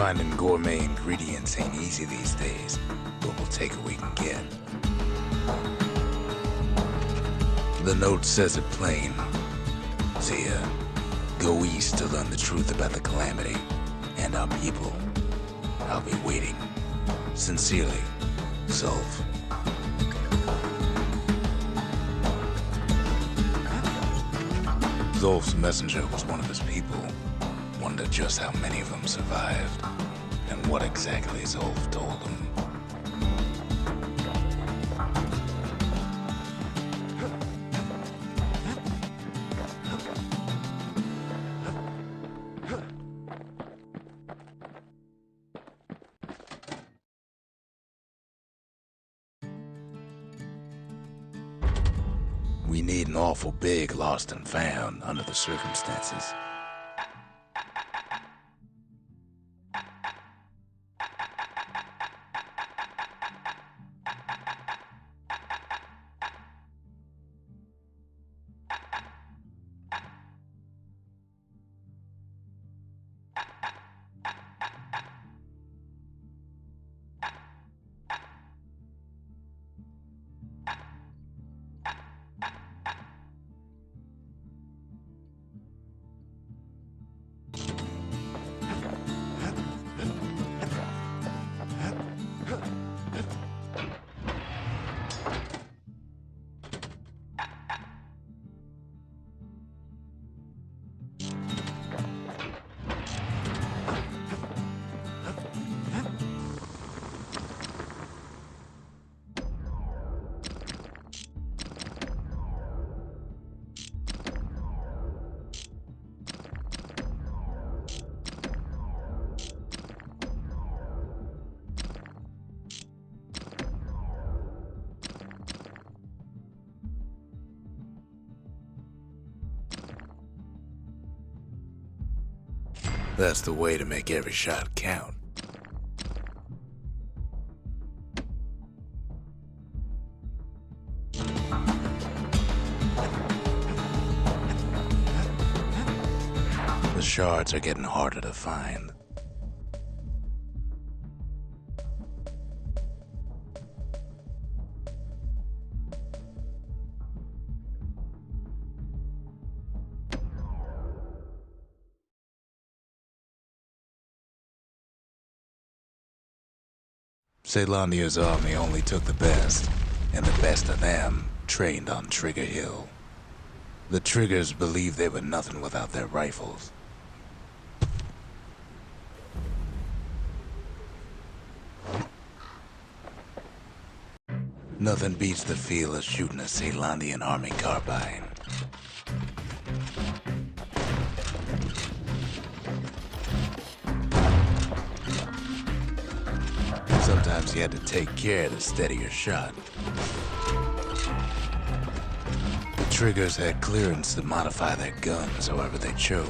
Finding gourmet ingredients ain't easy these days, but we'll take what we can get. The note says it plain. See ya. Go east to learn the truth about the Calamity and our people. I'll be waiting. Sincerely, Zulf. Zulf's messenger was one of his people. Wonder just how many of them survived, and what exactly Zulf told him. We need an awful big lost and found under the circumstances. That's the way to make every shot count. The shards are getting harder to find. Caelandia's army only took the best, and the best of them trained on Trigger Hill. The Triggers believed they were nothing without their rifles. Nothing beats the feel of shooting a Caelandian army carbine. Sometimes you had to take care to steady your shot. The Triggers had clearance to modify their guns however they chose.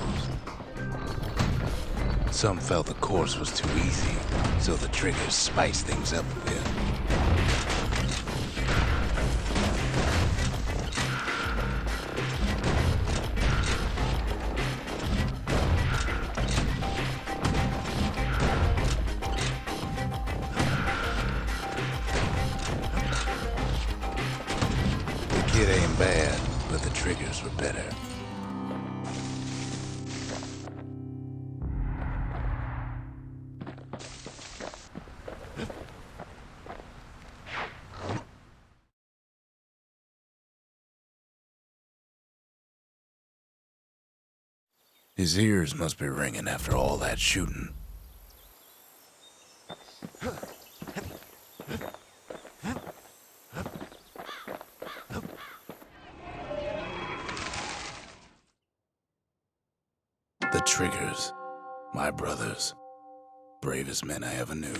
Some felt the course was too easy, so the Triggers spiced things up a bit. It ain't bad, but the Triggers were better. His ears must be ringing after all that shooting. The Triggers, my brothers, bravest men I ever knew.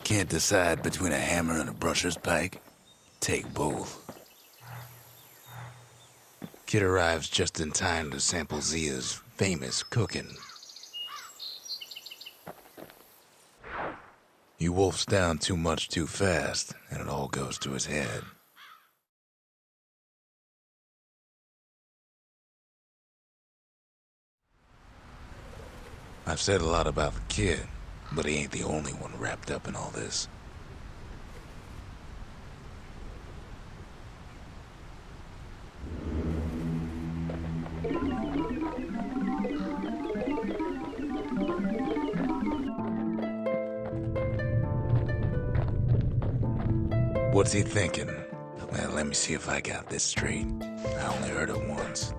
Can't decide between a hammer and a brusher's pike? Take both. Kid arrives just in time to sample Zia's famous cooking. He wolfs down too much too fast, and it all goes to his head. I've said a lot about the kid, but he ain't the only one wrapped up in all this. What's he thinking? Well, let me see if I got this straight. I only heard it once.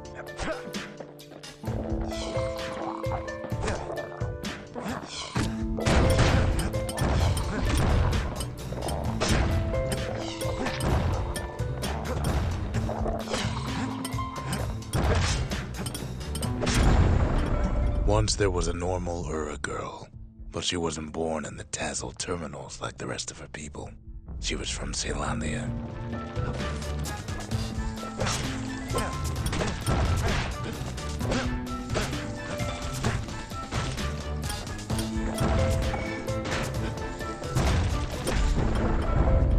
Once there was a normal Ura girl, but she wasn't born in the Tazzle terminals like the rest of her people. She was from Celandia.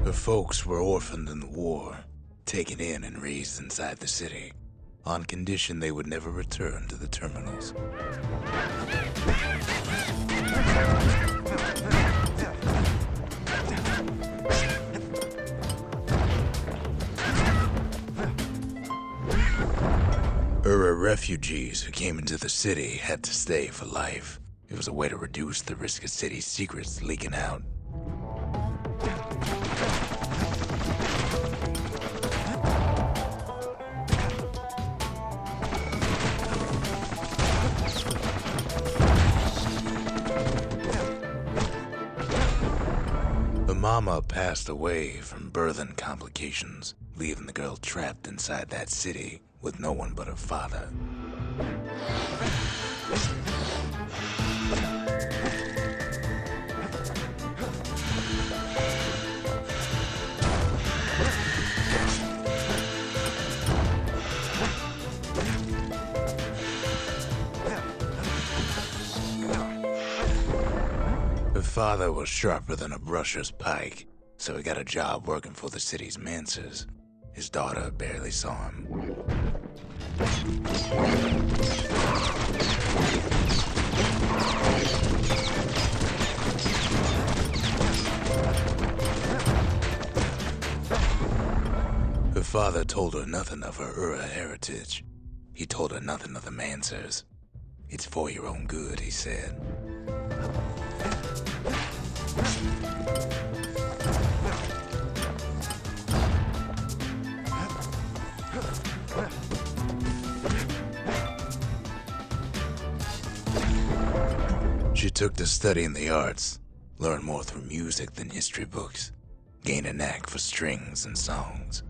Her folks were orphaned in the war, taken in and raised inside the city, on condition they would never return to the terminals. Ura refugees who came into the city had to stay for life. It was a way to reduce the risk of city secrets leaking out. The mama passed away from birthing complications, leaving the girl trapped inside that city with no one but her father. Her father was sharper than a brusher's pike, so he got a job working for the city's mancers. His daughter barely saw him. Her father told her nothing of her Ura heritage. He told her nothing of the mancers. It's for your own good, he said. She took to studying the arts, learned more through music than history books, gained a knack for strings and songs.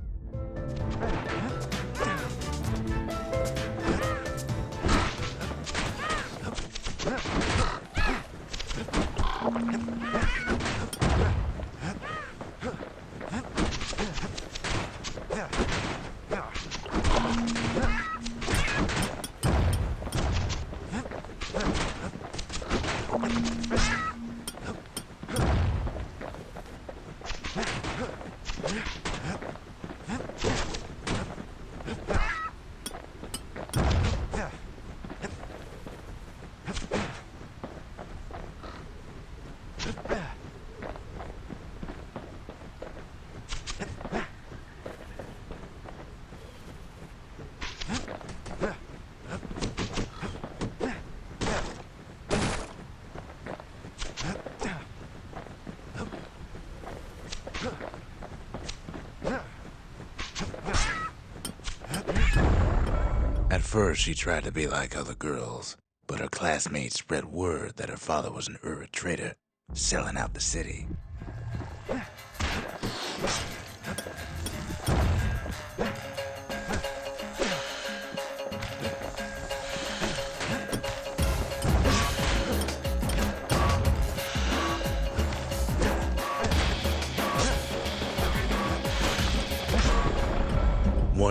At first, she tried to be like other girls, but her classmates spread word that her father was an Ura trader, selling out the city.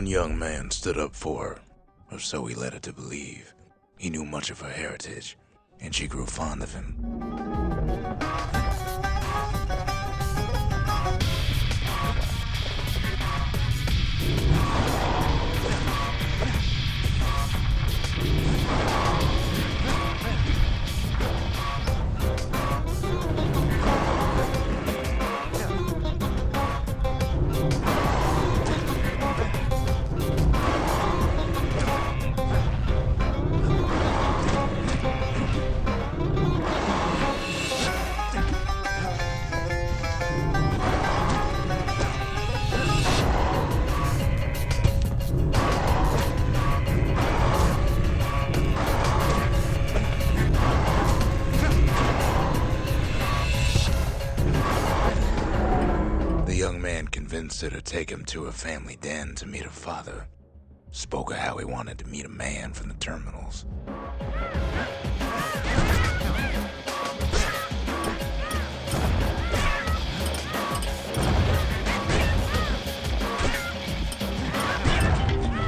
One young man stood up for her, or so he led her to believe. He knew much of her heritage, and she grew fond of him. Convinced her to take him to her family den to meet her father. Spoke of how he wanted to meet a man from the terminals.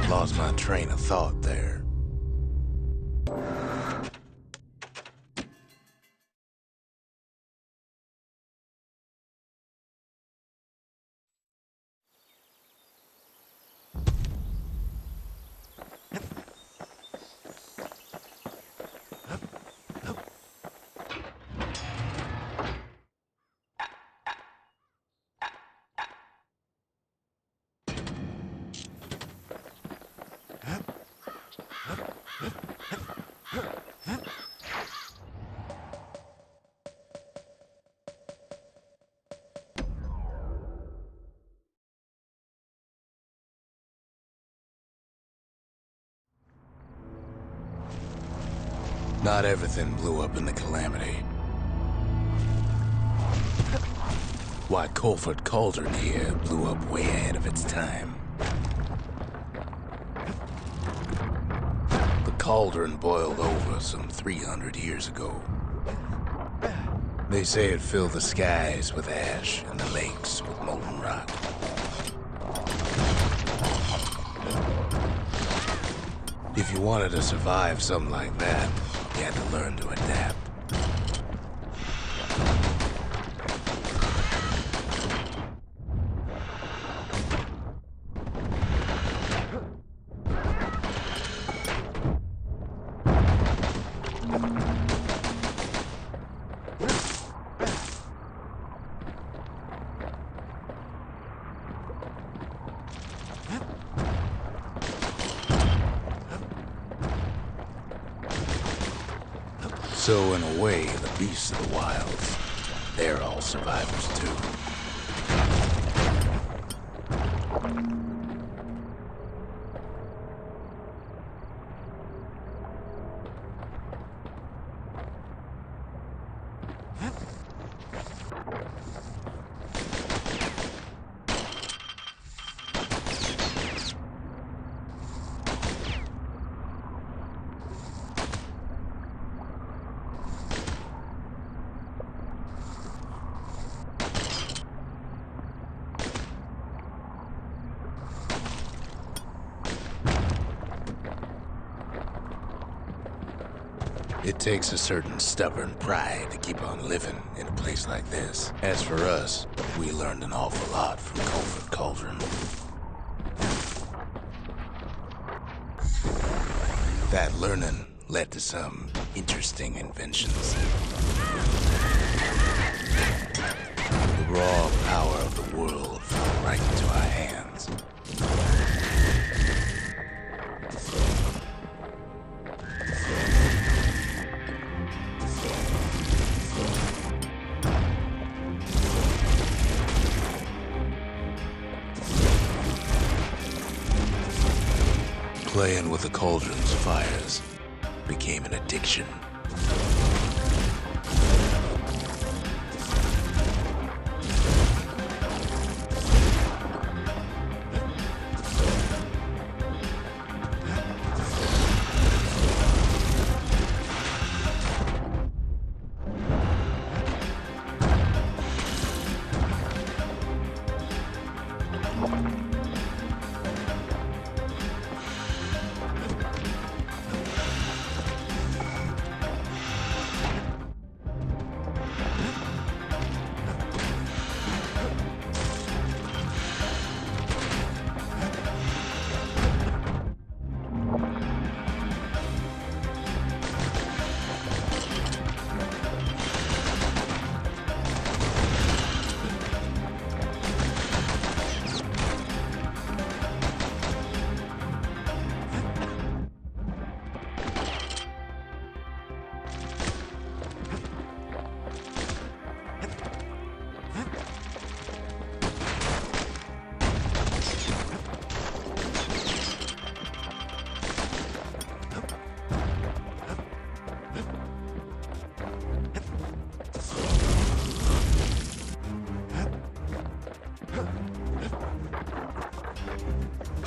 Lost my train of thought there. Not everything blew up in the Calamity. Why Colford Cauldron here blew up way ahead of its time. The cauldron boiled over some 300 years ago. They say it filled the skies with ash and the lakes with molten rock. If you wanted to survive something like that, you had to learn to adapt. So in a way, the beasts of the wilds, they're all survivors too. It takes a certain stubborn pride to keep on living in a place like this. As for us, we learned an awful lot from Colford Cauldron. That learning led to some interesting inventions. The raw power of the world fell right into our hands. Playing with the cauldron's fires became an addiction.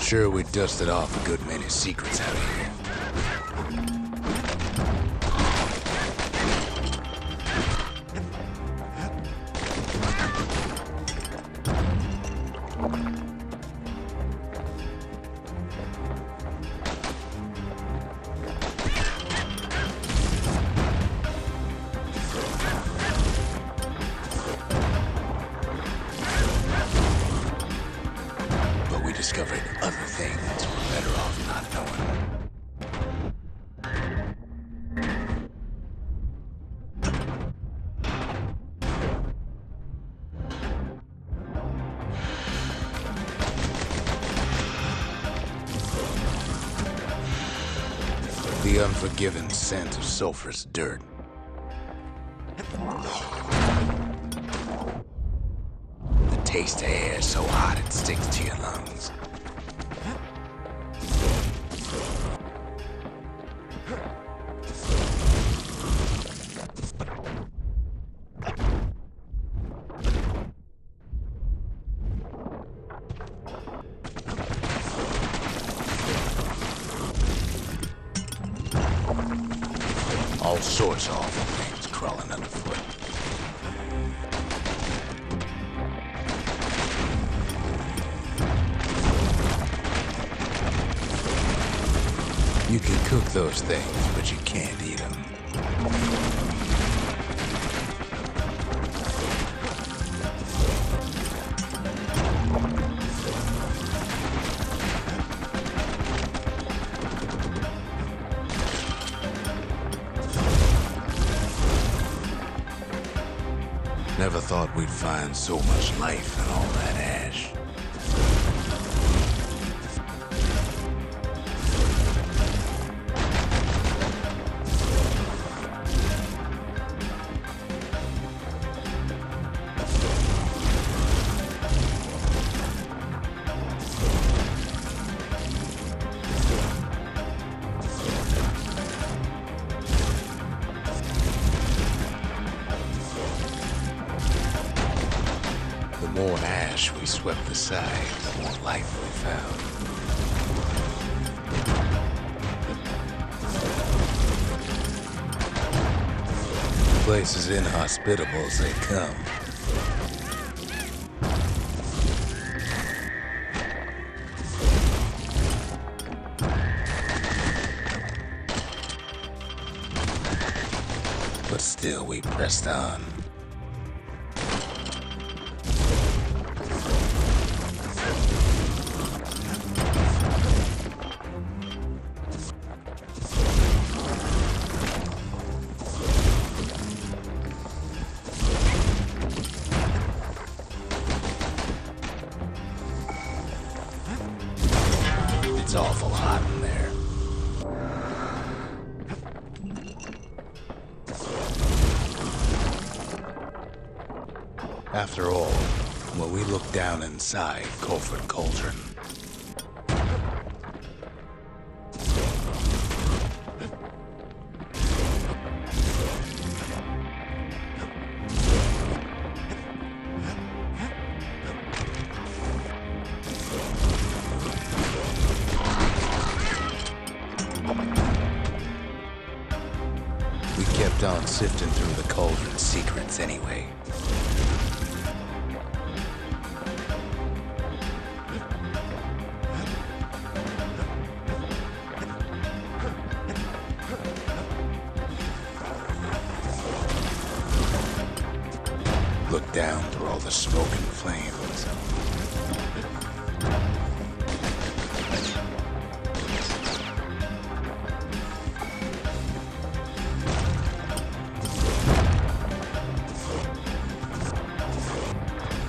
sure we dusted off a good many secrets out here. Discovered other things we're better off not knowing. The unforgiving scent of sulfurous dirt. The taste of air so hot it sticks to your lungs. All sorts of awful things crawling underfoot. You can cook those things, but you can't eat them. Never thought we'd find so much life in all that ash. The more ash we swept aside, the more life we found. The place is inhospitable as they come. But still we pressed on. It's awful hot in there. After all, when we look down inside Culford Cauldron, we kept on sifting through the cauldron's secrets anyway. Look down through all the smoke and flames.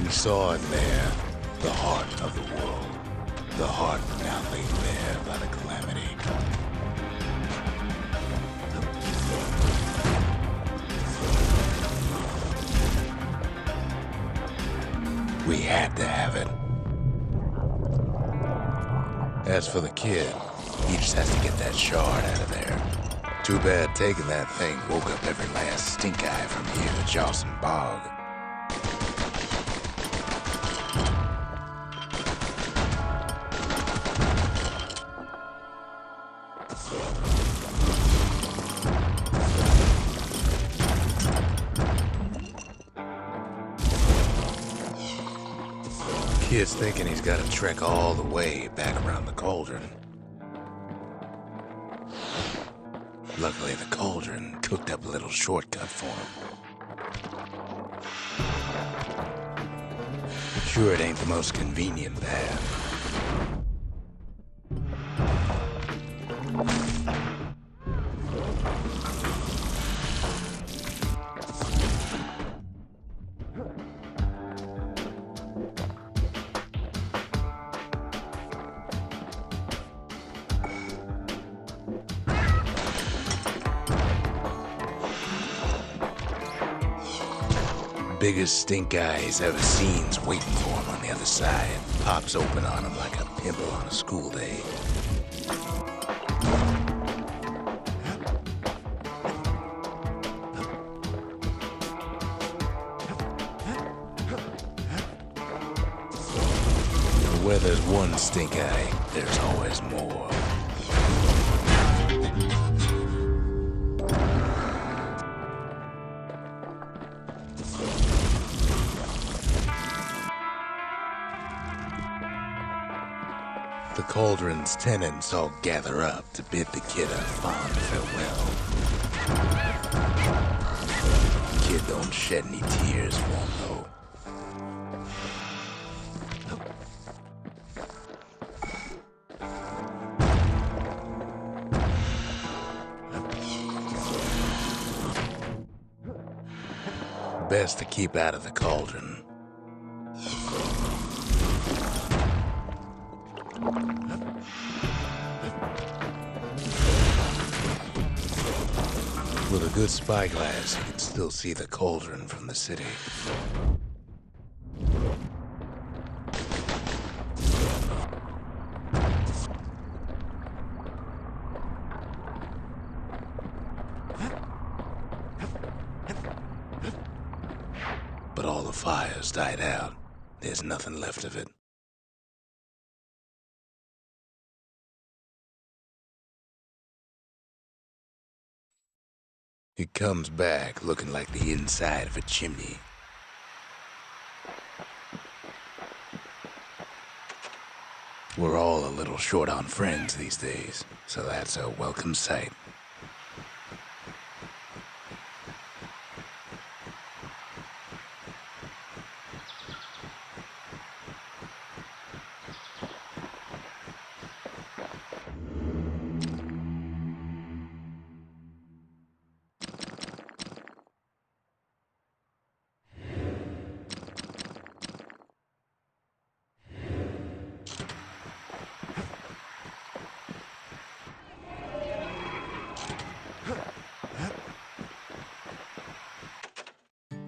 We saw in there the heart of the world, the heart now laid bare by the Calamity. We had to have it. As for the kid, he just has to get that shard out of there. Too bad taking that thing woke up every last stink eye from here to Charleston Bog. Kid's thinking he's got to trek all the way back around the cauldron. Luckily, the cauldron cooked up a little shortcut for him. Sure, it ain't the most convenient path. Biggest stink eye he's ever seen's waiting for him on the other side. Pops open on him like a pimple on a school day. Where there's one stink eye, there's always more. The cauldron's tenants all gather up to bid the kid a fond farewell. The kid don't shed any tears for him, though. Best to keep out of the cauldron. With a good spyglass, you can still see the cauldron from the city. But all the fires died out. There's nothing left of it. It comes back looking like the inside of a chimney. We're all a little short on friends these days, so that's a welcome sight.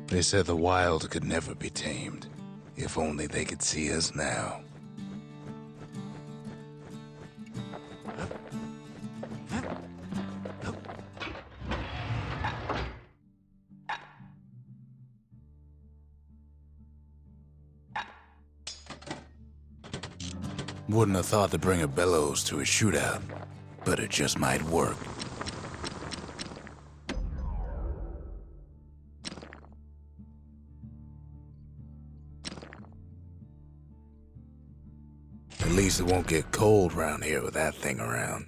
They said the wild could never be tamed. If only they could see us now. Wouldn't have thought to bring a bellows to a shootout, but it just might work. At least it won't get cold around here with that thing around.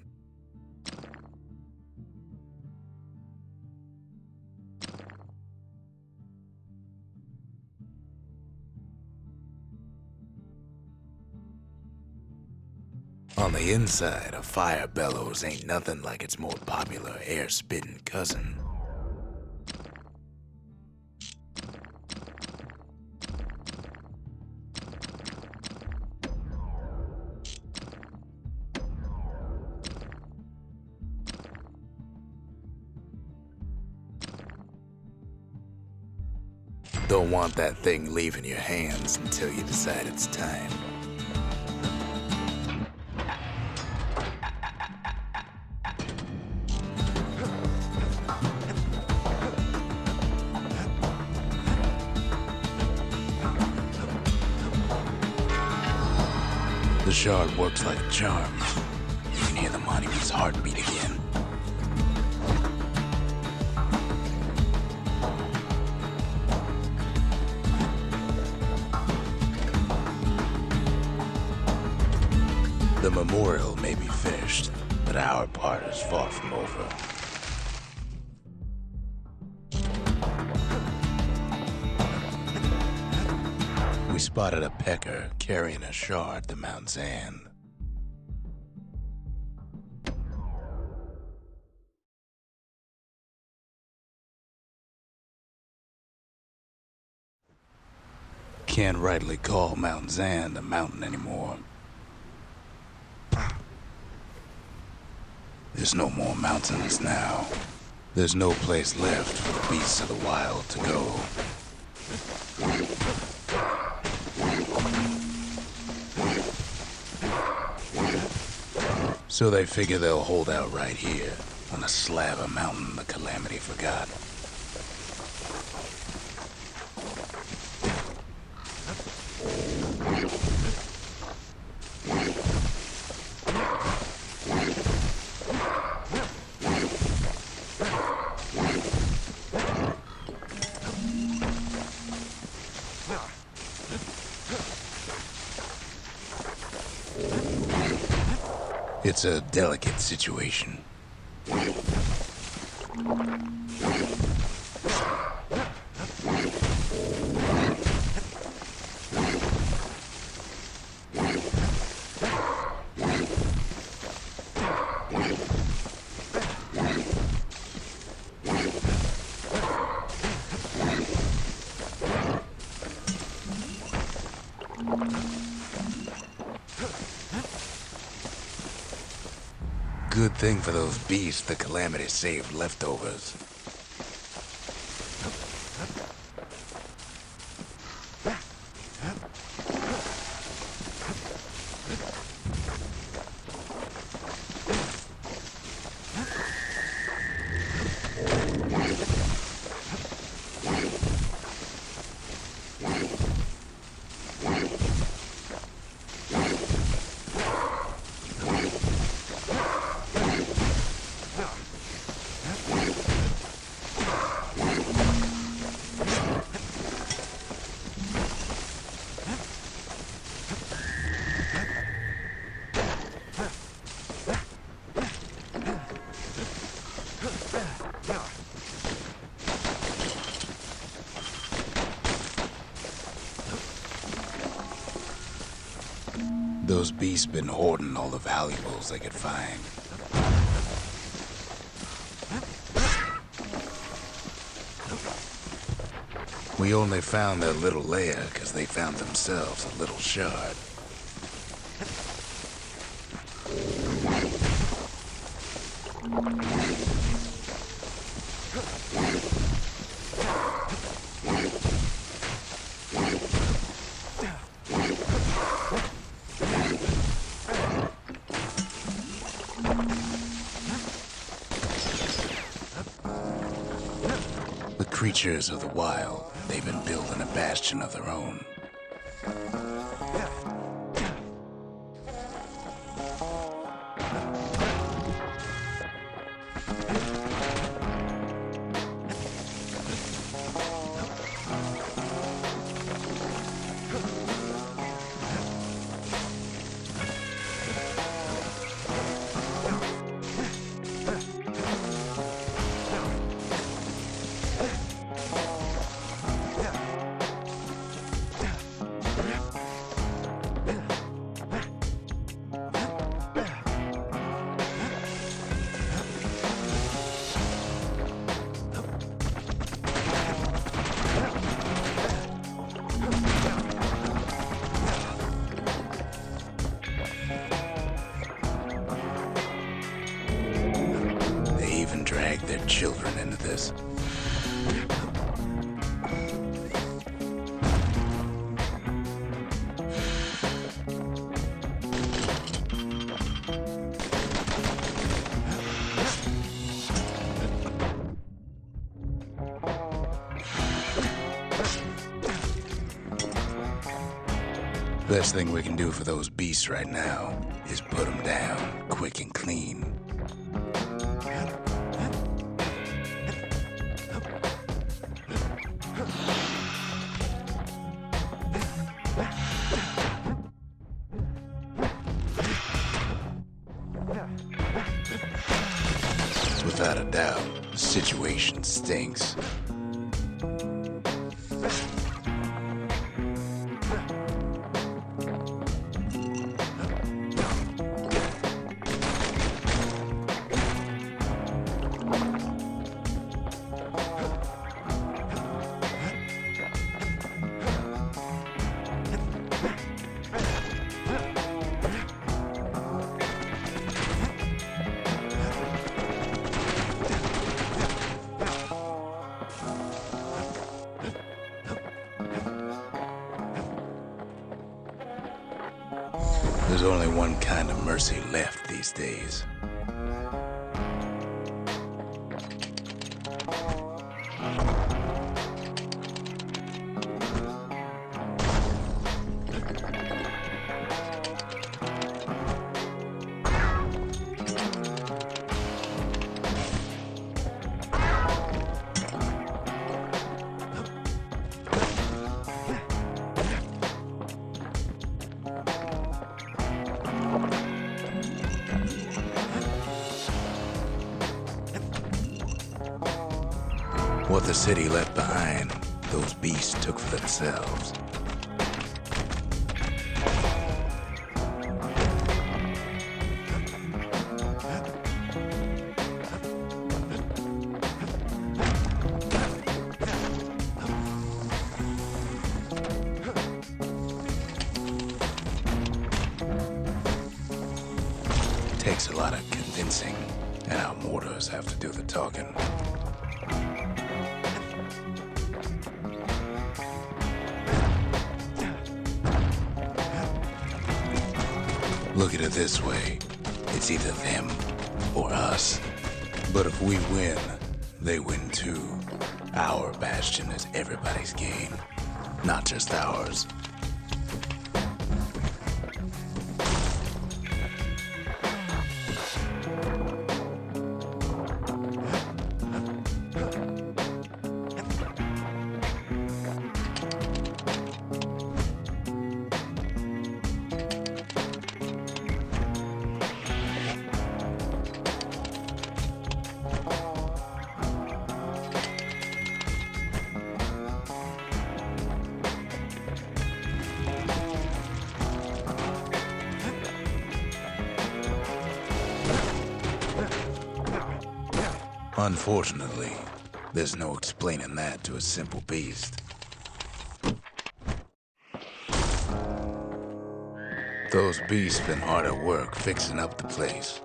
On the inside, a fire bellows ain't nothing like its more popular air-spitting cousin. Don't want that thing leaving your hands until you decide it's time. The shard works like a charm. You can hear the monument's heartbeat again. The memorial may be finished, but our part is far from over. We spotted a pecker carrying a shard to Mount Zan. Can't rightly call Mount Zan a mountain anymore. There's no more mountains now. There's no place left for the beasts of the wild to go. So they figure they'll hold out right here, on a slab of mountain the Calamity forgot. It's a delicate situation. Good thing for those beasts the Calamity saved leftovers. Those beasts been hoarding all the valuables they could find. We only found their little lair because they found themselves a little shard. Creatures of the wild, they've been building a bastion of their own. Drag their children into this. Best thing we can do for those beasts right now is put them down quick and clean. situation stinks. There's only one kind of mercy left these days. What the city left behind, those beasts took for themselves. Takes a lot of convincing, and our mortars have to do the talking. Look at it this way, it's either them or us. But if we win, they win too. Our Bastion is everybody's game, not just ours. Unfortunately, there's no explaining that to a simple beast. Those beasts been hard at work fixing up the place.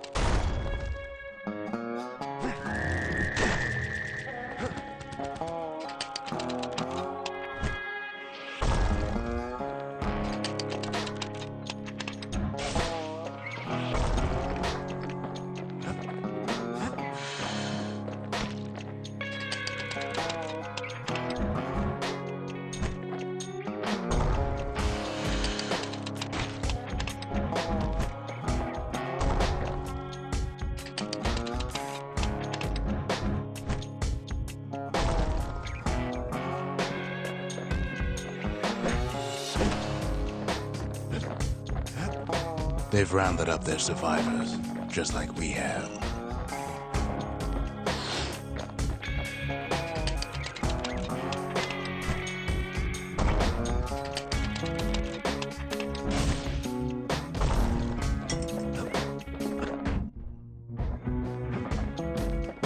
They've rounded up their survivors, just like we have.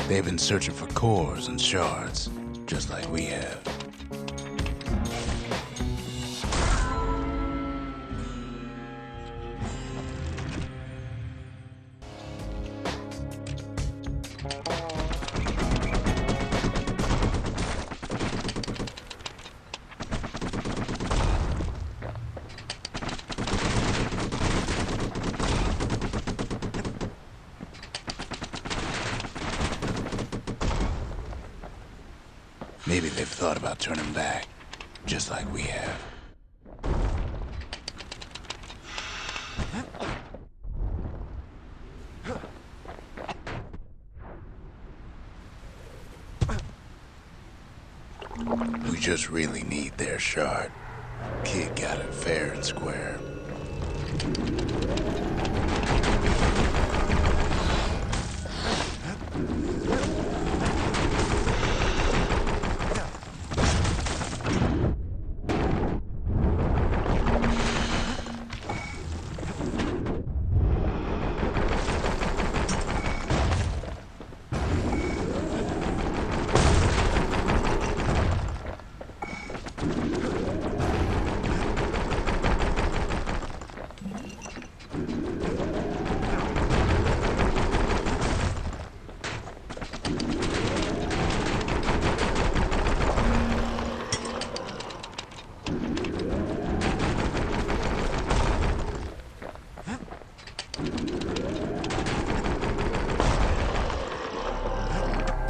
They've been searching for cores and shards, just like we have. Maybe they've thought about turning back, just like we have. We just really need their shard. Kid got it fair and square.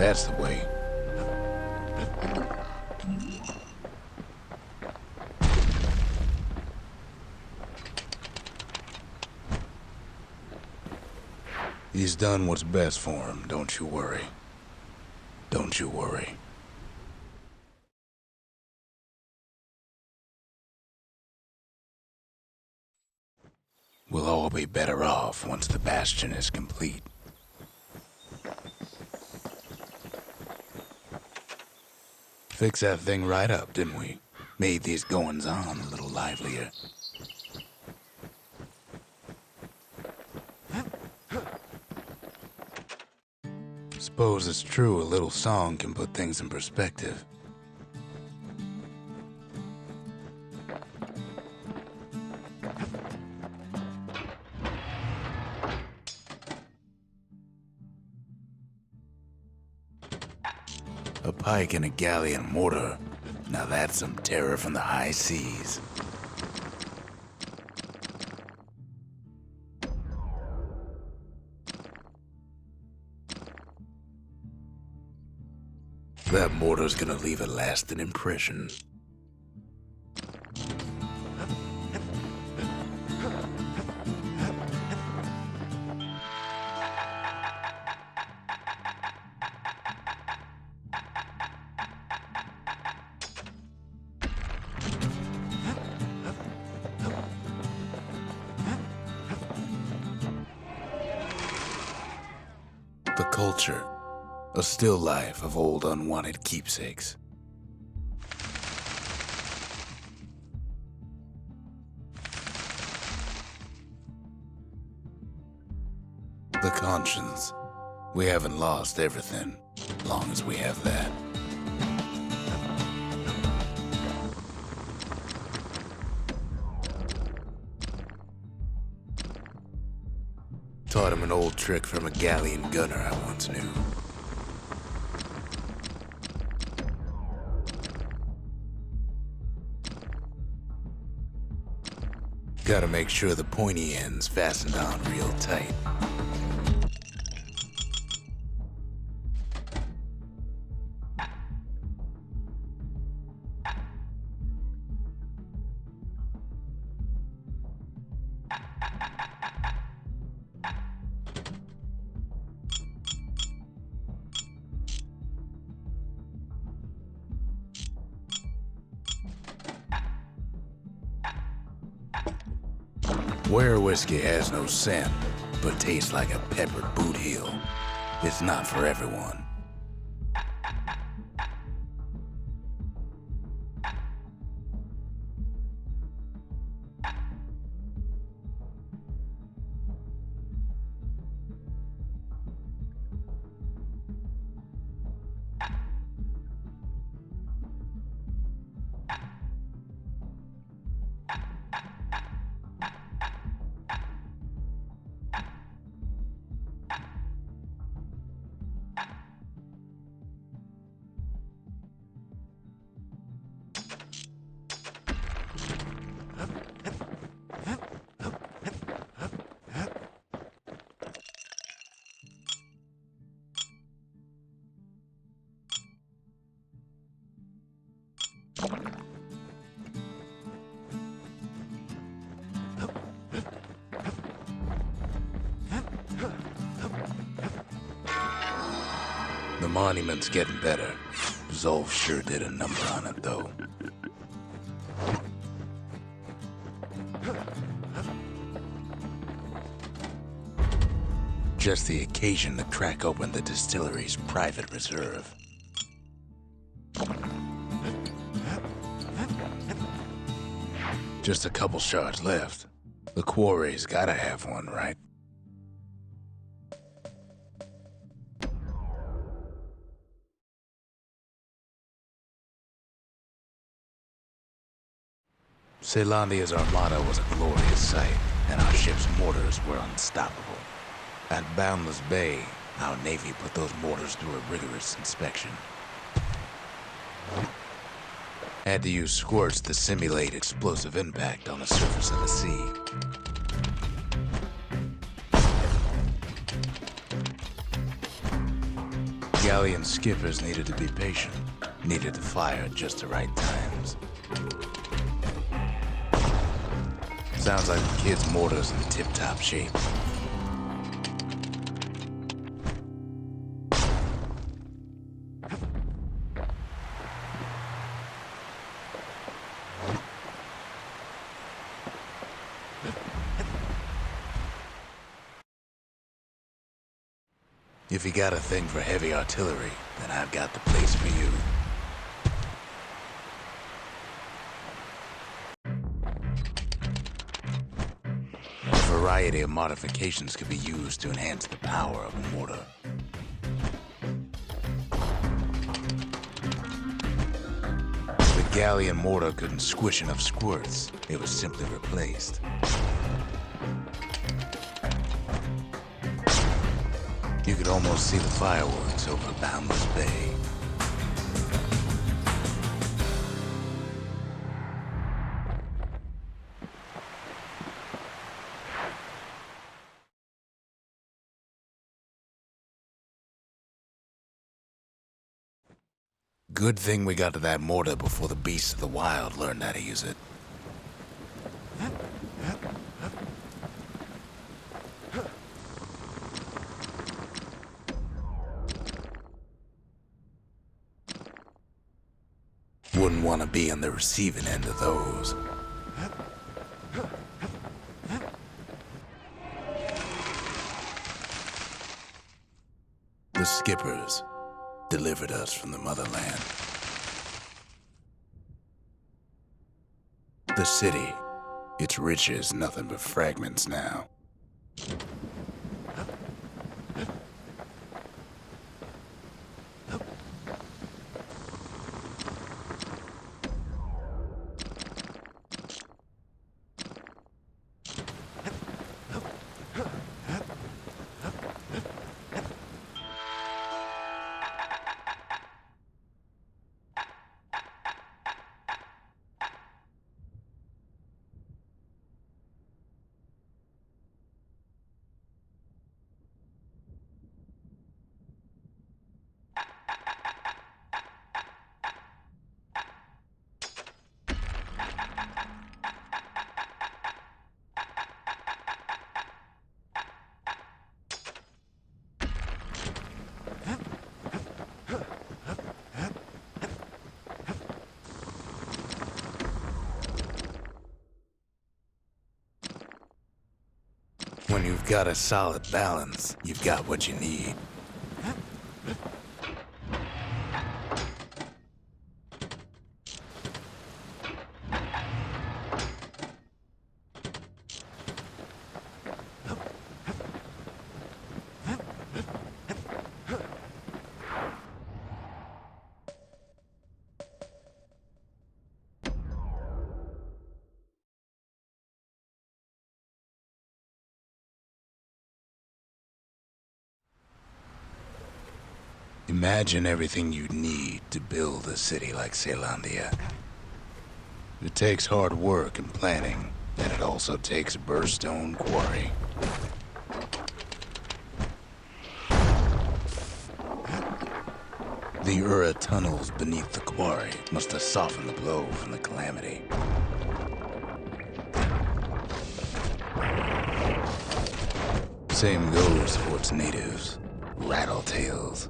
That's the way. He's done what's best for him, don't you worry. Don't you worry. We'll all be better off once the Bastion is complete. Fixed that thing right up, didn't we? Made these goings-on a little livelier. Suppose it's true a little song can put things in perspective. A pike and a galleon mortar. Now that's some terror from the high seas. That mortar's gonna leave a lasting impression. The culture. A still life of old unwanted keepsakes. The conscience. We haven't lost everything, long as we have that. Taught him an old trick from a galleon gunner I once knew. Gotta make sure the pointy end's fastened on real tight. Where whiskey has no scent, but tastes like a peppered boot heel, it's not for everyone. The monument's getting better. Zolf sure did a number on it, though. Just the occasion to crack open the distillery's private reserve. Just a couple shards left. The quarry's gotta have one, right? Celandia's armada was a glorious sight, and our ship's mortars were unstoppable. At Boundless Bay, our Navy put those mortars through a rigorous inspection. Had to use squirts to simulate explosive impact on the surface of the sea. galleon skippers needed to be patient, needed to fire at just the right times. Sounds like the kid's mortar's in tip-top shape. If you got a thing for heavy artillery, then I've got the place for you. A variety of modifications could be used to enhance the power of a mortar. The galleon mortar couldn't squish enough squirts. It was simply replaced. You could almost see the fireworks over the boundless bay. Good thing we got to that mortar before the beasts of the wild learned how to use it. Wouldn't want to be on the receiving end of those. The skippers delivered us from the motherland. The city, its riches nothing but fragments now. When you've got a solid balance, you've got what you need. Imagine everything you'd need to build a city like Calamity. It takes hard work and planning, and it also takes a burstone quarry. The Ura tunnels beneath the quarry must have softened the blow from the Calamity. Same goes for its natives, rattletails.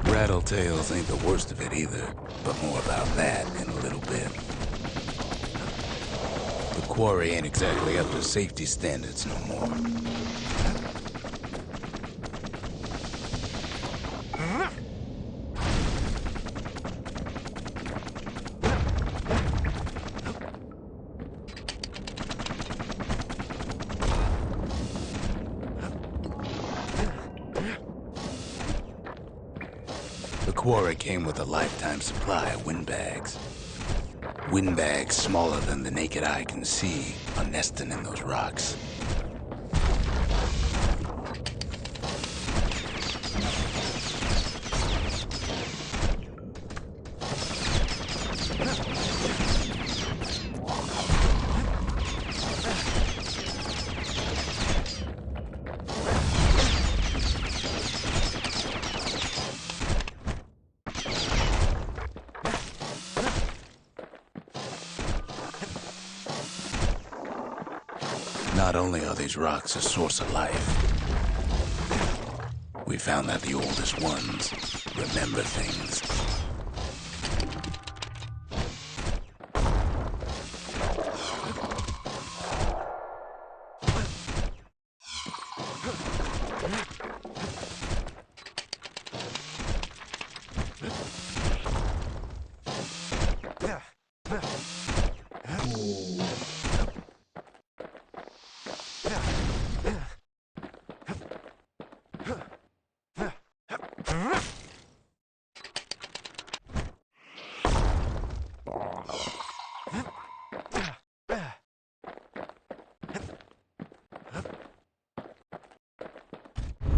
Rattletails ain't the worst of it either, but more about that in a little bit. The quarry ain't exactly up to safety standards no more. The quarry came with a lifetime supply of windbags. Windbags smaller than the naked eye can see are nesting in those rocks. Not only are these rocks a source of life, we found that the oldest ones remember things.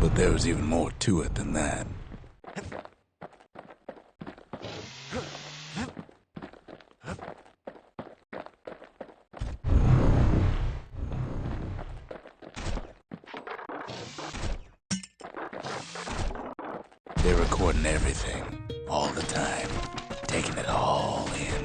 But there was even more to it than that. They're recording everything, all the time, taking it all in.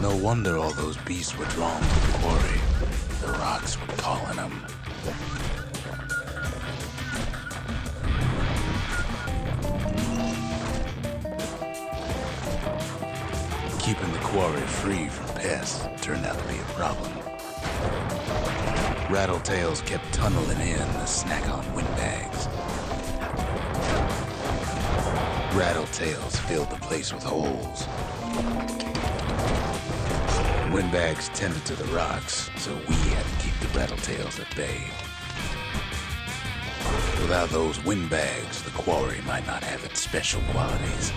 No wonder all those beasts were drawn to the quarry. The rocks were calling them. Keeping the quarry free from pests turned out to be a problem. Rattletails kept tunneling in to snack on windbags. Rattletails filled the place with holes. Windbags tended to the rocks, so we had to keep the rattletails at bay. Without those windbags, the quarry might not have its special qualities.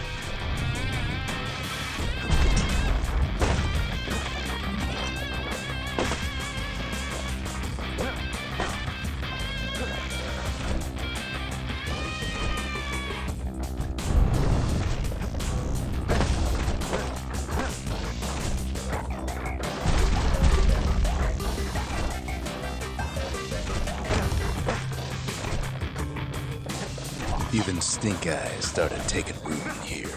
Even stink eyes started taking root in here.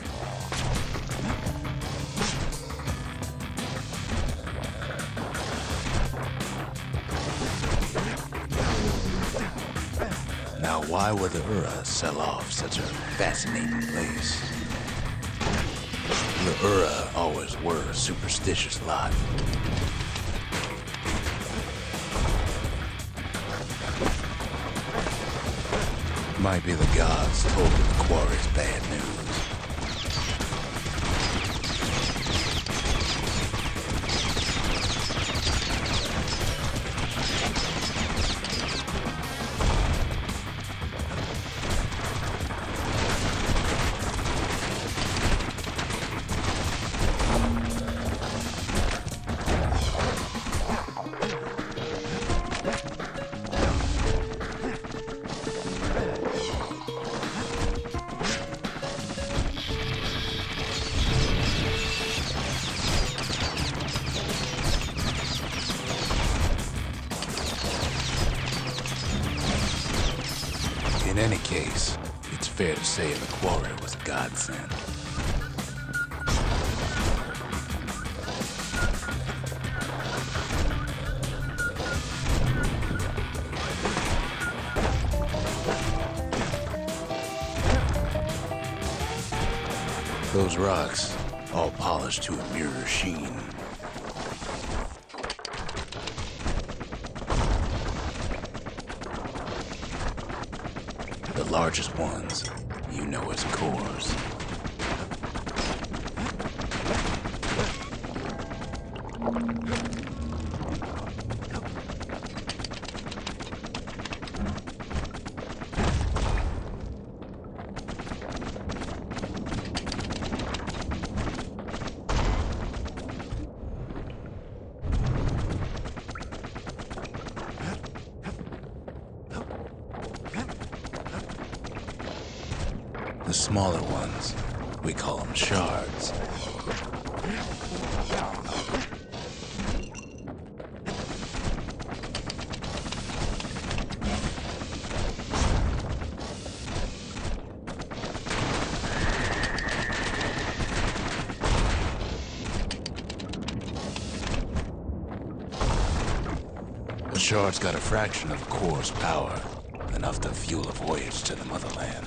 Now, why would the Ura sell off such a fascinating place? The Ura always were a superstitious lot. Might be the gods told the quarry's bad news. In any case, it's fair to say the quarry was a godsend. Those rocks, all polished to a mirror sheen. The largest ones, you know his cores. The smaller ones, we call them shards. A shard's got a fraction of a core's power, enough to fuel a voyage to the motherland.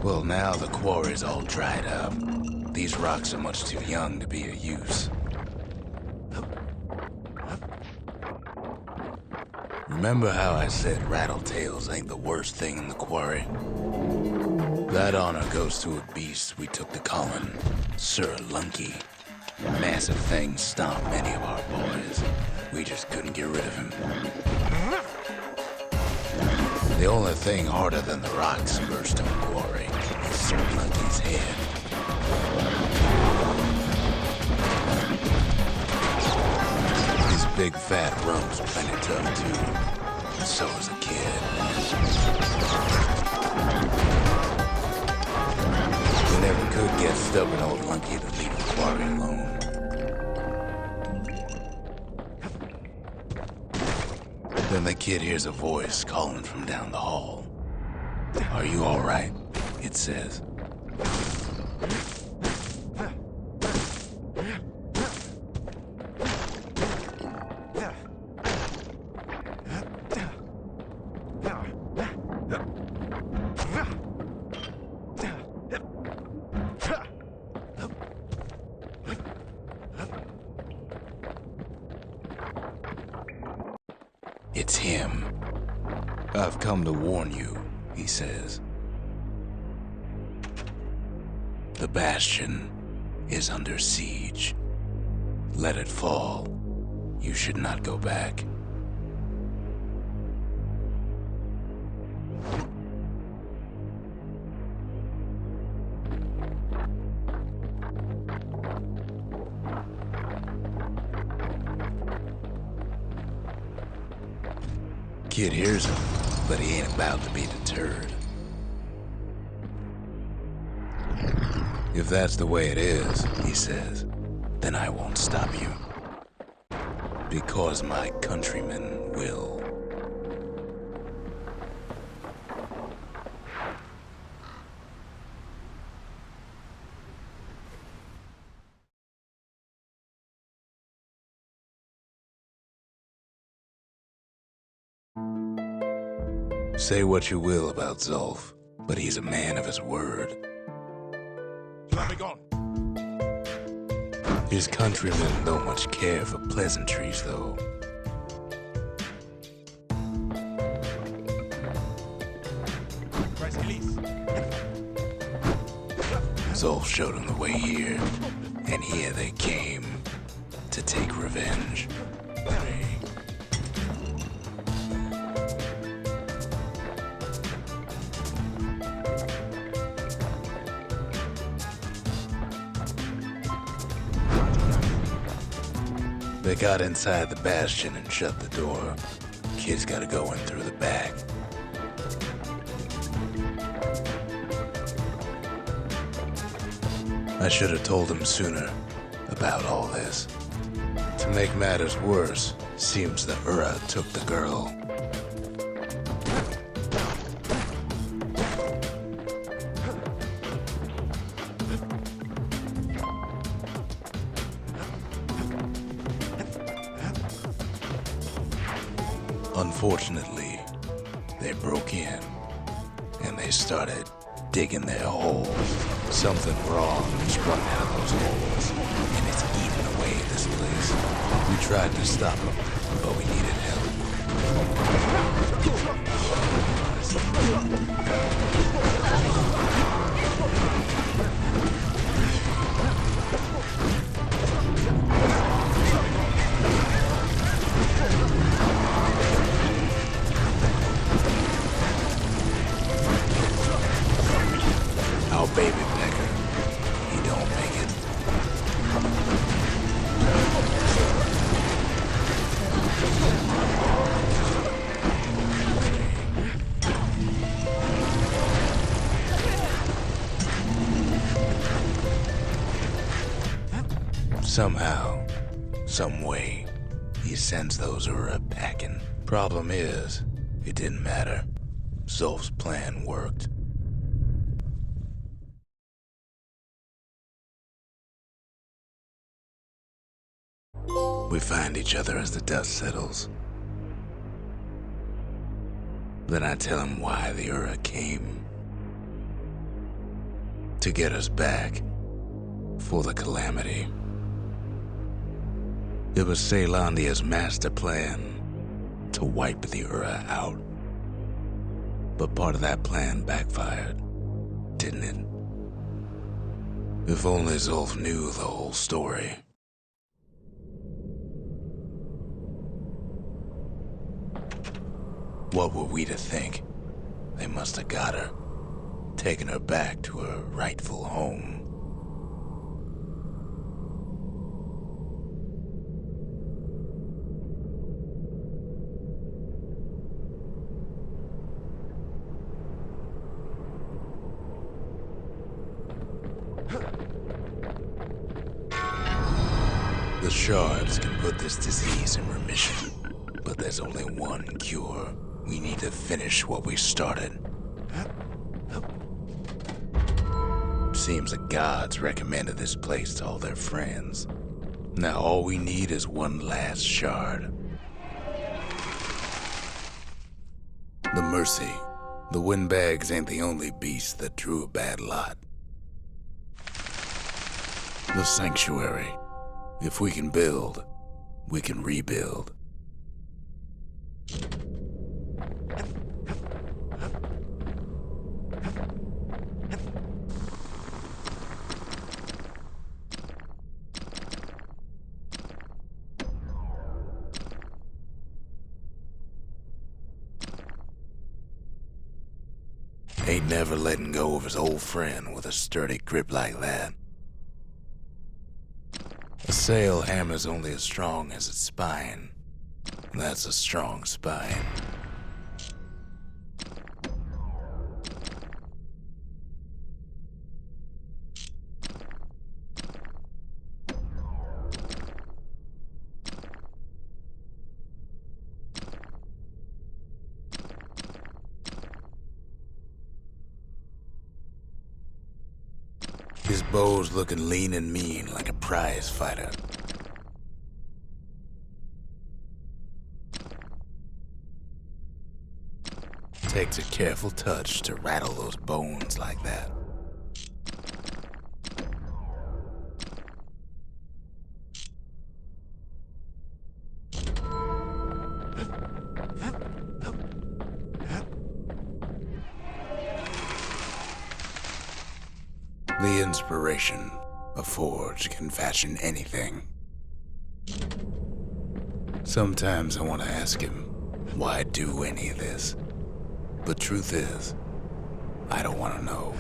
Well, now the quarry's all dried up. These rocks are much too young to be of use. Remember how I said rattletails ain't the worst thing in the quarry? That honor goes to a beast we took to Colin, Lunky. Massive thing stomped many of our boys. We just couldn't get rid of him. The only thing harder than the rocks in Burstone Quarry is Lunky's head. His big fat rump's plenty tough too. So is a kid. We never could get stubborn old Lunky to leave the quarry alone. Then the kid hears a voice calling from down the hall. "Are you all right?" it says. It's him. "I've come to warn you," he says. "The Bastion is under siege. Let it fall. You should not go back." Kid hears him, but he ain't about to be deterred. "If that's the way it is," he says, "then I won't stop you. Because my countrymen will." Say what you will about Zulf, but he's a man of his word. His countrymen don't much care for pleasantries, though. Zulf showed him the way here, and here they came to take revenge. They got inside the Bastion and shut the door. Kid's gotta go in through the back. I should have told him sooner about all this. To make matters worse, seems the Ura took the girl. Unfortunately, they broke in, and they they started digging their holes. Something wrong sprung out of those holes, and it's eating away this place. We tried to stop them, but we needed help. Our baby pecker, he don't make it. Somehow, some way, he sends those Ura packing. Problem is, it didn't matter. Zolf's plan worked. We find each other as the dust settles. Then I tell him why the Ura came. To get us back. For the Calamity. It was Caelandia's master plan to wipe the Ura out. But part of that plan backfired, didn't it? If only Zolf knew the whole story. What were we to think? They must have got her, taken her back to her rightful home. The shards can put this disease in remission, but there's only one cure. We need to finish what we started. Seems the gods recommended this place to all their friends. Now all we need is one last shard. The Mercy. The windbags ain't the only beast that drew a bad lot. The Sanctuary. If we can build, we can rebuild. Ain't never letting go of his old friend with a sturdy grip like that. A sail hammer's only as strong as its spine. That's a strong spine. His bow's looking lean and mean like a prize fighter. Takes a careful touch to rattle those bones like that. The inspiration, a forge can fashion anything. Sometimes I want to ask him, why do any of this? But truth is, I don't want to know.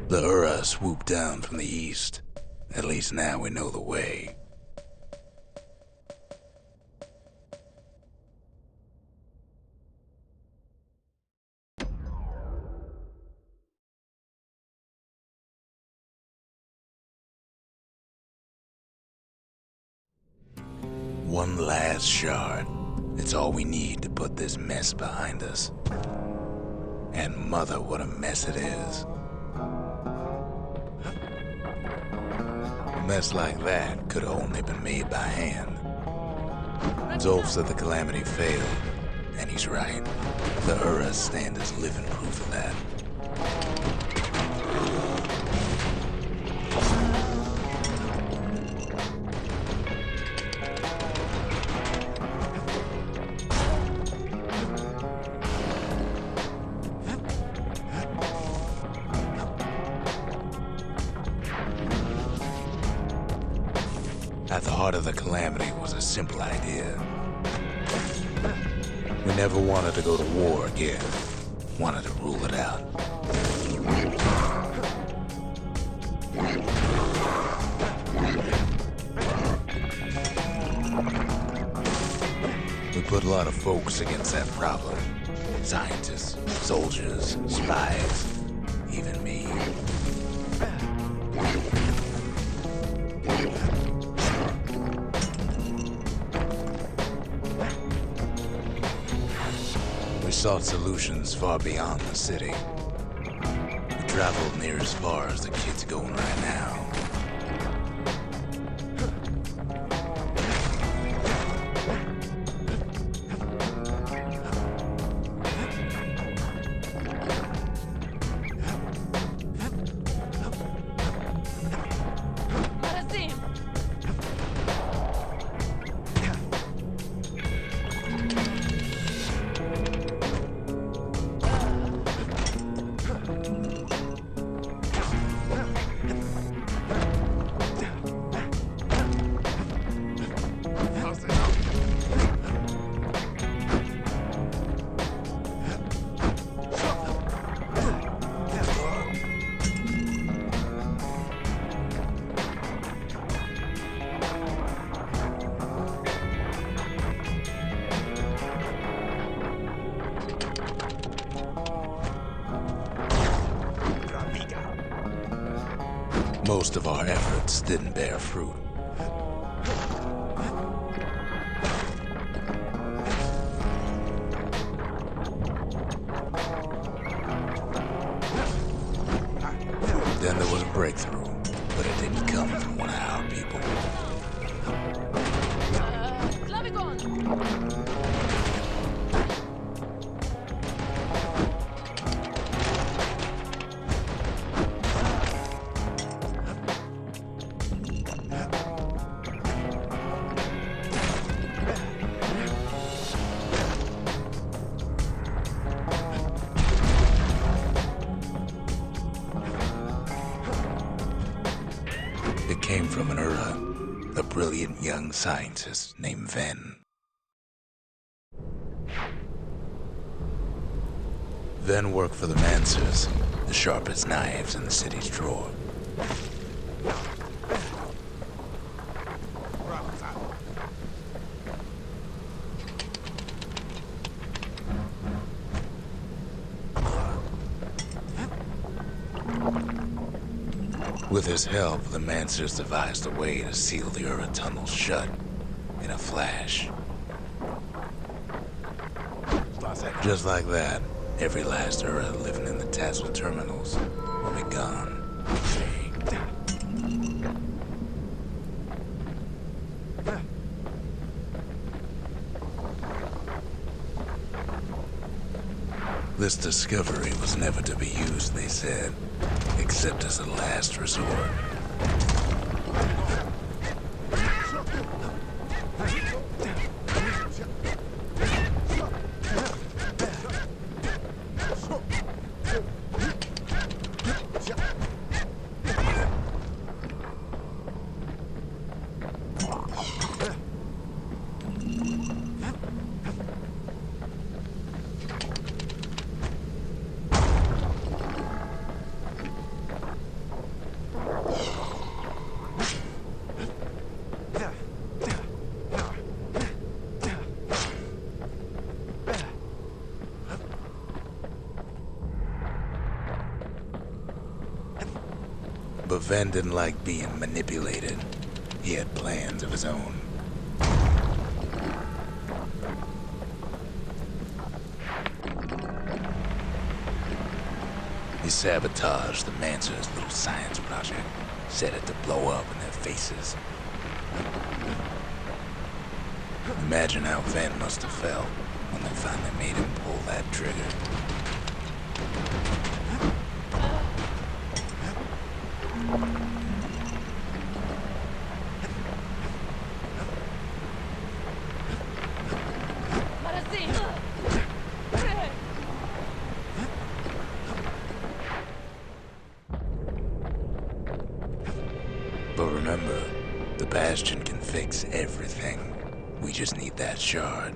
The Ura swooped down from the east. At least now we know the way. One last shard. It's all we need to put this mess behind us. And mother, what a mess it is. A mess like that could have only been made by hand. Zolf said the Calamity failed, and he's right. The Uras stand as living proof of that. At the heart of the Calamity was a simple idea. We never wanted to go to war again. Wanted to rule it out. We put a lot of folks against that problem. Scientists, soldiers, spies, even me. We sought solutions far beyond the city. We traveled near as far as the kid's going right now. Most of our efforts didn't bear fruit. Then there was a breakthrough, but it didn't come from one of our people. It came from an Ura, a brilliant young scientist named Ven. Ven worked for the Mancers, the sharpest knives in the city's drawer. With his help, the Mancers devised a way to seal the Ura tunnel shut in a flash. Just like that, every last Ura living in the Tassel terminals will be gone. This discovery was never to be used, they said, except as a last resort. But Ven didn't like being manipulated. He had plans of his own. He sabotaged the Mancer's little science project, set it to blow up in their faces. Imagine how Van must have felt when they finally made him pull that trigger. But remember, the Bastion can fix everything. We just need that shard.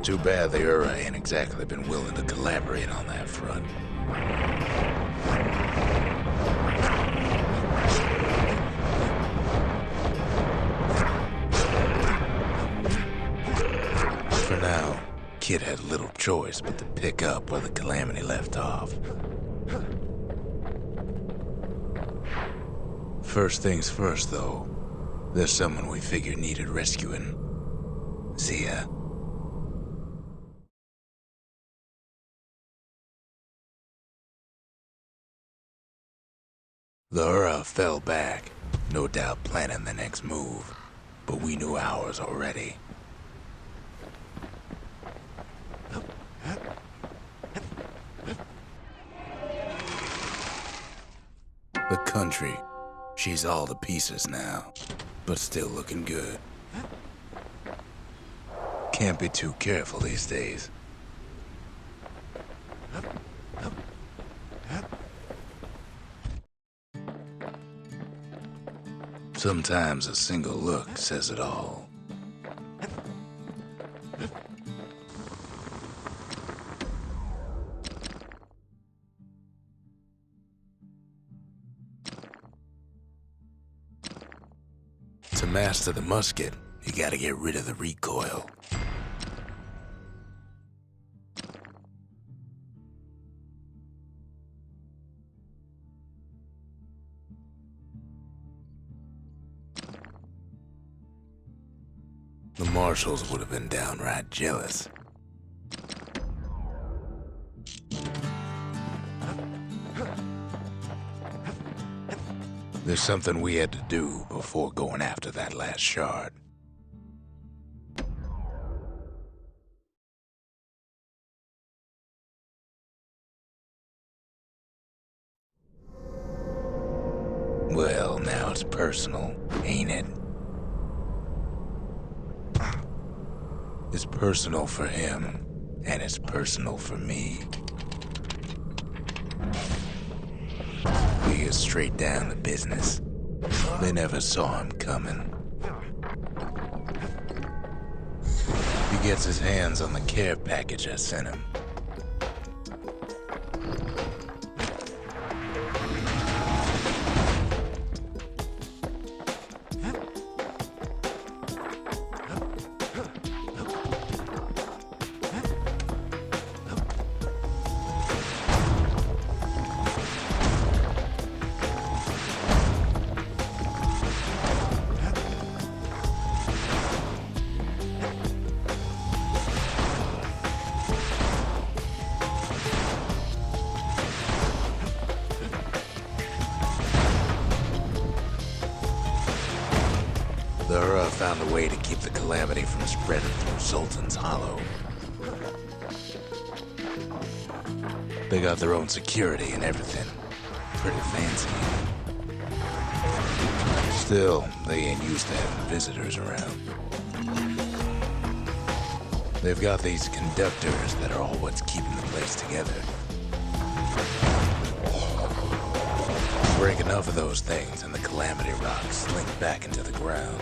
Too bad the Ura ain't exactly been willing to collaborate on that front. For now, Kid had little choice but to pick up where the Calamity left off. First things first, though. There's someone we figured needed rescuing. Zia. The Ura fell back, no doubt planning the next move, but we knew ours already. The country, she's all to pieces now, but still looking good. Can't be too careful these days. Sometimes a single look says it all. To master the musket, you gotta get rid of the recoil. The marshals would have been downright jealous. There's something we had to do before going after that last shard. Well, now it's personal, ain't it? It's personal for him, and it's personal for me. We get straight down to business. They never saw him coming. He gets his hands on the care package I sent him. The Ura found a way to keep the Calamity from spreading through Sultan's Hollow. They got their own security and everything. Pretty fancy. Still, they ain't used to having visitors around. They've got these conductors that are all what's keeping the place together. Break enough of those things and the Calamity rocks slink back into the ground.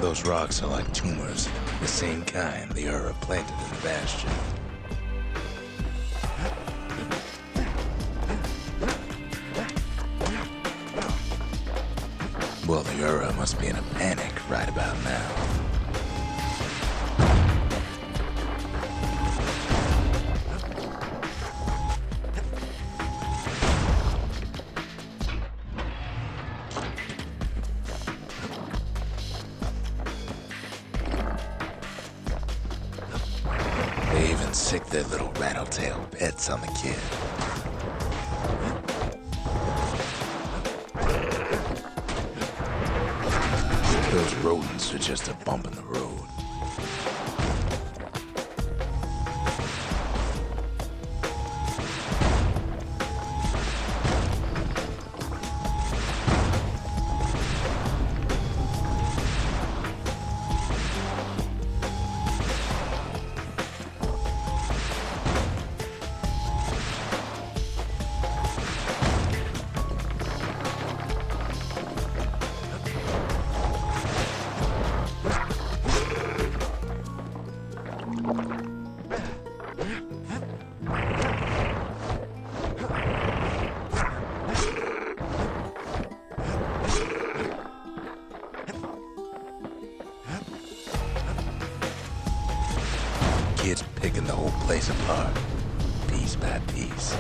Those rocks are like tumors, the same kind the Ura planted in the Bastion. Well, the Ura must be in a panic right about now. They even sick their little rattletail pets on the kid. Those rodents are just a bump in the road. Kids picking the whole place apart, piece by piece.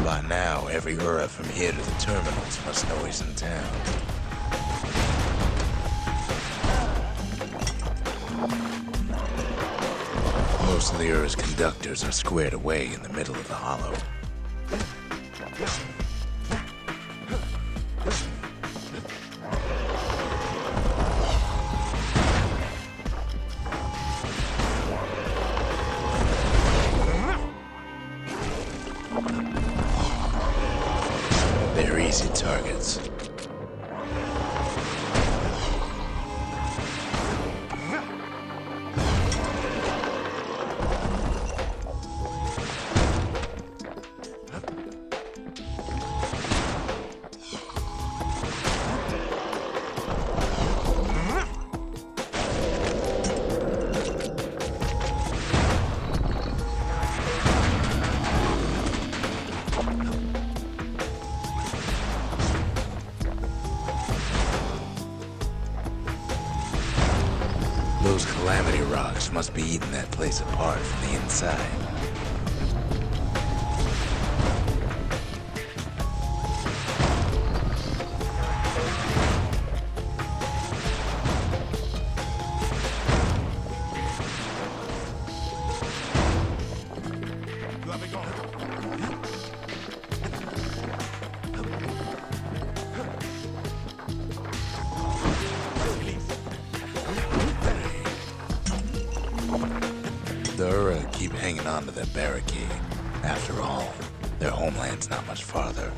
By now, every Ura from here to the terminals must know he's in town. Most of the Ura's conductors are squared away in the middle of the hollow. They're easy targets. Those Calamity rocks must be eating that place apart from the inside. The Ura keep hanging on to that barricade. After all, their homeland's not much farther.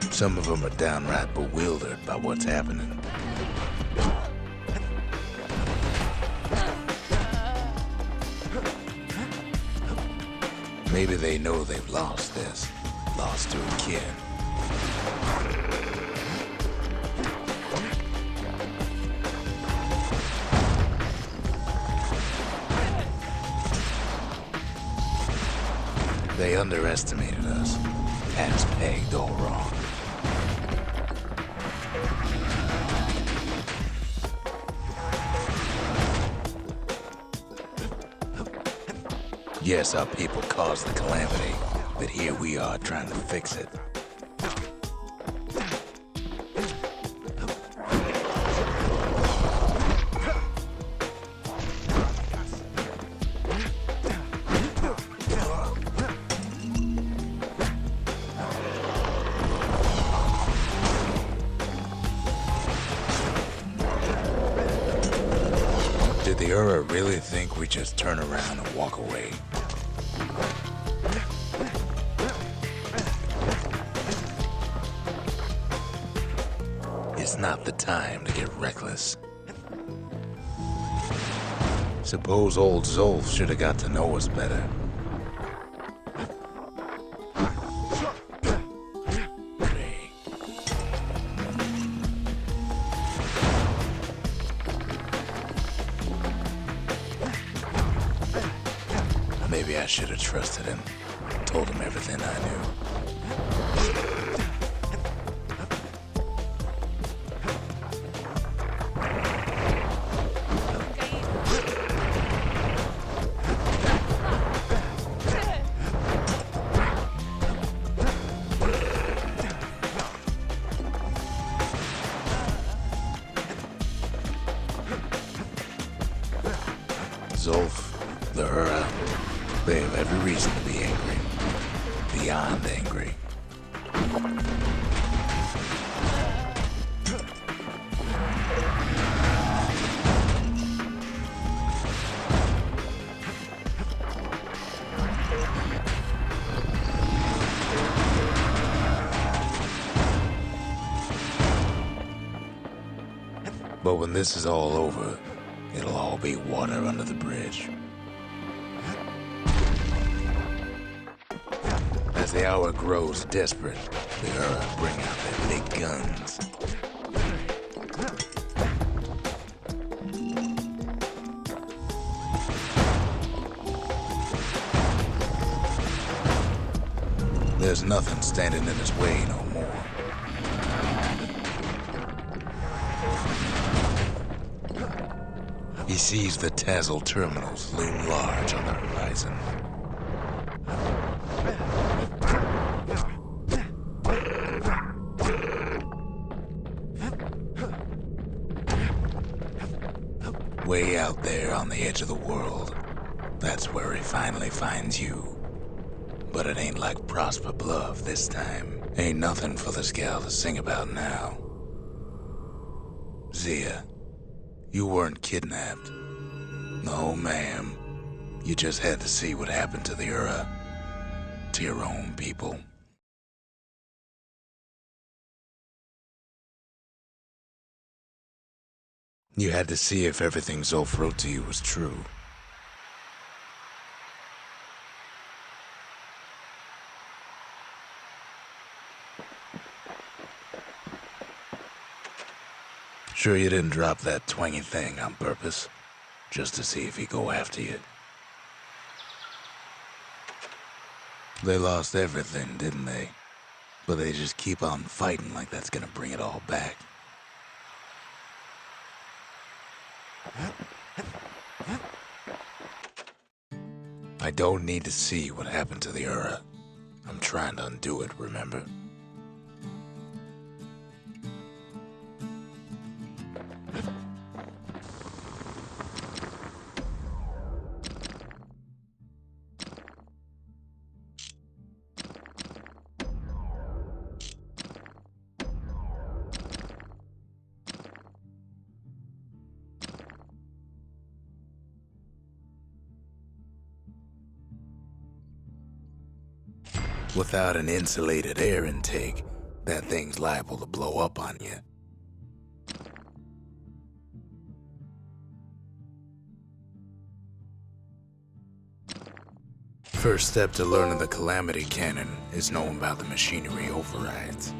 Some of them are downright bewildered by what's happening. Maybe they know they've lost this, lost to a kid. They underestimated us, had us pegged all wrong. Yes, our people caused the calamity, but here we are trying to fix it. Did the Ura really think we just turn around and walk away? It's not the time to get reckless. Suppose old Zolf should have got to know us better. Maybe I should have trusted him. Told him everything I knew. Zolf, the Ura, they have every reason to be angry. Beyond angry. But when this is all over, it'll all be water under the bridge. As the hour grows desperate, the Ura bring out their big guns. There's nothing standing in his way no more. He sees the Tazzle terminals loom large on the horizon. Way out there on the edge of the world, that's where he finally finds you. But it ain't like Prosper Bluff this time. Ain't nothing for this gal to sing about now. Zia, you weren't kidnapped. No, ma'am. You just had to see what happened to the Ura. To your own people. You had to see if everything Zolf wrote to you was true. Sure you didn't drop that twangy thing on purpose? Just to see if he'd go after you? They lost everything, didn't they? But they just keep on fighting like that's gonna bring it all back. I don't need to see what happened to the Ura. I'm trying to undo it, remember? Without an insulated air intake, that thing's liable to blow up on you. First step to learning the Calamity cannon is knowing about the machinery overrides.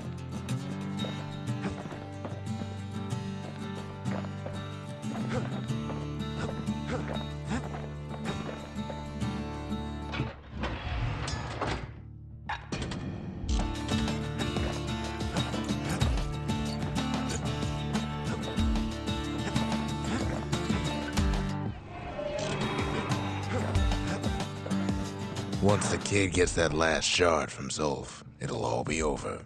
Once the kid gets that last shard from Zolf, it'll all be over.